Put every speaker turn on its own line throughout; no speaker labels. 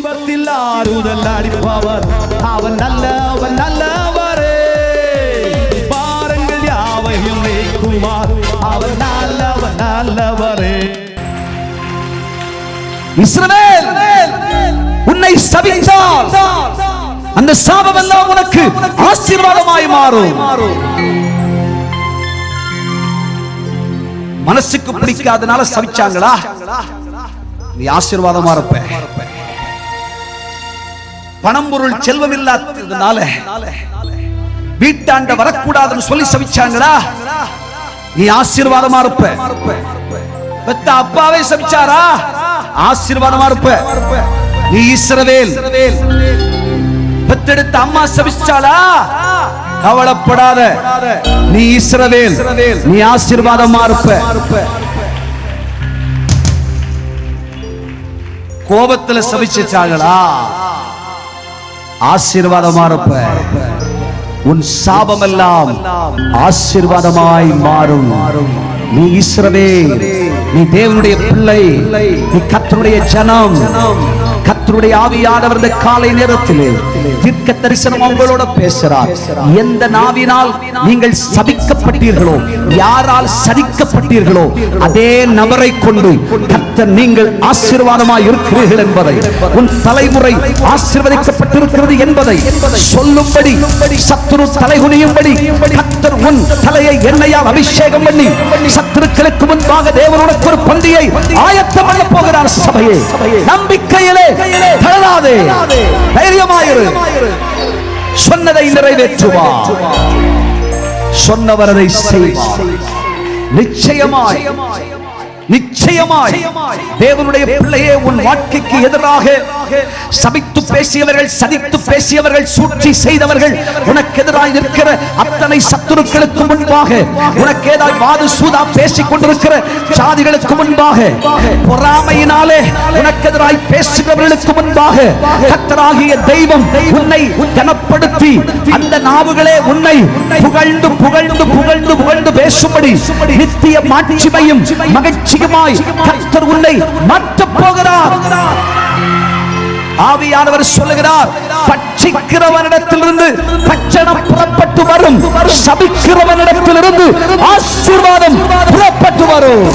துன்பத்தில் ஆறுதல் அளிப்பவர் அவன் நல்லவன் நல்லவரே. பாரங்கள் யாவையும் நீக்குமார் அவன் நல்லவன் நல்லவரே.
இஸ்ரவேல் உன்னை சபித்தால் அந்த சாபம் எல்லாம் உனக்கு ஆசீர்வாதமாய் மாறும். மனசுக்கு பிடிக்காதனால சபிச்சாங்களா, நீ ஆசீர்வாதமா இருப்ப. பணம் பொருள் செல்வம் இல்லாததுனால வீட்டாண்ட வரக்கூடாதுன்னு சொல்லி சபிச்சாங்களா, நீ ஆசீர்வாதமா இருப்ப. பெத்த அப்பாவே சபிச்சாரா, ஆசீர்வாதமா இருப்ப. நீ இஸ்ரவேல். பெத்தெடுத்த அம்மா சபிச்சாளா, கவலைப்படாத, நீ இஸ்ரவேல், நீ ஆசீர்வாதமா இருப்ப. கோபத்துல சபிச்சாங்களா, ஆசீர்வாதமா இருப்ப. உன் சாபம் எல்லாம் ஆசீர்வாதமாய் மாறும். நீ இஸ்ரவேல், நீ தேவனுடைய பிள்ளை, நீ கர்த்தருடைய ஜனம். கர்த்தருடைய ஆவியானவர் இந்த காலை நேரத்திலே தீர்க்க தரிசனம் உங்களோட பேசுகிறார். எந்த நாவினால் நீங்கள் சபிக்கப்பட்டீர்களோ, யாரால் சதிக்கப்பட்டீர்களோ, அதே நபரை கொண்டு கர்த்தர் நீங்கள் ஆசீர்வாதமாய் இருக்கிறீர்கள் என்பதை, உன் தலைமுறை ஆசீர்வதிக்கப்பட்டிருக்கிறது என்பதை சொல்லும்படி, சத்துரு தலைகுனியும்படி கர்த்தர் உன் தலையை எண்ணெயால் அபிஷேகம் பண்ணி சத்துருக்களுக்கு முன்பாக தேவனுடைய ஒரு பந்தியை ஆயத்தம் பண்ண போகிறார். சபையே, நம்பிக்கையிலே தளராதே, தைரியமாயிரு. சொன்னதை நிறைவேற்றுவார், சொன்னவரை செய்வார். நிச்சயமாய் நிச்சயமாய் தேவனுடைய பிள்ளையே, உன் வாழ்க்கைக்கு எதிராக சபித்து பேசியவர்கள், சதித்து பேசியவர்கள், சூழ்ச்சி செய்தவர்கள், உனக்கு எதிராக இருக்கிற அத்தனை சத்துருக்களுக்கு முன்பாக, உனக்கு ஏதாவது வாது சூதா பேசிக் கொண்டிருக்கிற சாதிகளுக்கு முன்பாக, பொறாமையினாலே உனக்கு எதிராக பேசுகிறவர்களுக்கு முன்பாக கர்த்தராகிய தெய்வம் உன்னை கனப்படுத்தி, அந்த நாவுகளே உன்னை புகழ்ந்து புகழ்ந்து புகழ்ந்து புகழ்ந்து பேசும்படி நித்திய மாட்சிமையும் மகிழ்ச்சி கர்த்தர் உன்னை மாற்றப் போகிறார். ஆவியானவர் சொல்லுகிறார், பட்சிக்கிறவனிடத்திலிருந்து பட்சணம் புறப்பட்டு வரும், சபிக்கிறவனிடத்திலிருந்து ஆசீர்வாதம் புறப்பட்டு வரும்.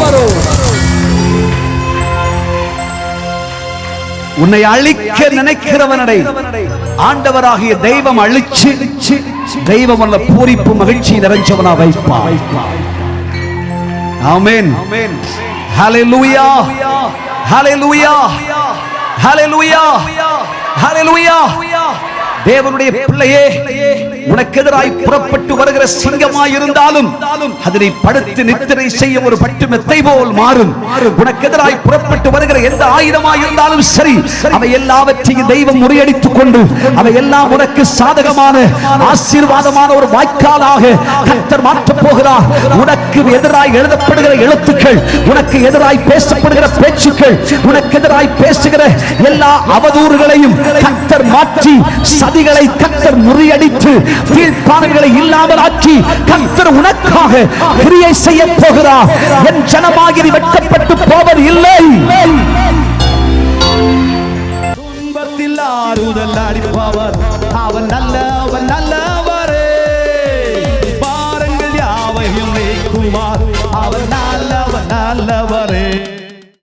உன்னை அழிக்க நினைக்கிறவனை ஆண்டவராகிய தெய்வம் அழிச்சு, தெய்வம் அல்ல பூரிப்பு மகிழ்ச்சி நிறைஞ்சவனா வைப்பார். ஆமென். ஹalleluya, ஹalleluya, ஹalleluya, ஹalleluya. தேவனுடைய பிள்ளையே, உனக்கு எதிராய் புறப்பட்டு வருகிற சிங்கமாய் இருந்தாலும் அதனை படுத்து நித்திரை செய்ய ஒரு பட்டு மெத்தை போல் மாறும். உனக்கு எதிராய் புறப்பட்டு வருகிற எந்த ஆயுதமாய் இருந்தாலும் சரி, அவை எல்லாவற்றையும் தெய்வம் முறியடித்துக் கொண்டு அவை எல்லாம் உனக்கு சாதகமான ஆசீர்வாதமான ஒரு வாய்க்காலாக கர்த்தர் மாற்றப் போகிறார். உனக்கு எதிராய் எழுதப்படுகிற எழுத்துக்கள், உனக்கு எதிராய் பேசப்படுகிற பேச்சுக்கள், உனக்கு எதிராய் பேசுகிற எல்லா அவதூறுகளையும் கர்த்தர் மாற்றி, சதிகளை கர்த்தர் முறியடித்து, கீழ்ப்பாடுகளை இல்லாமல் ஆக்கி கர்த்தர் உனக்காக கிரியை செய்ய போகிறார். என் ஜனமாகிய வெட்கப்பட்டு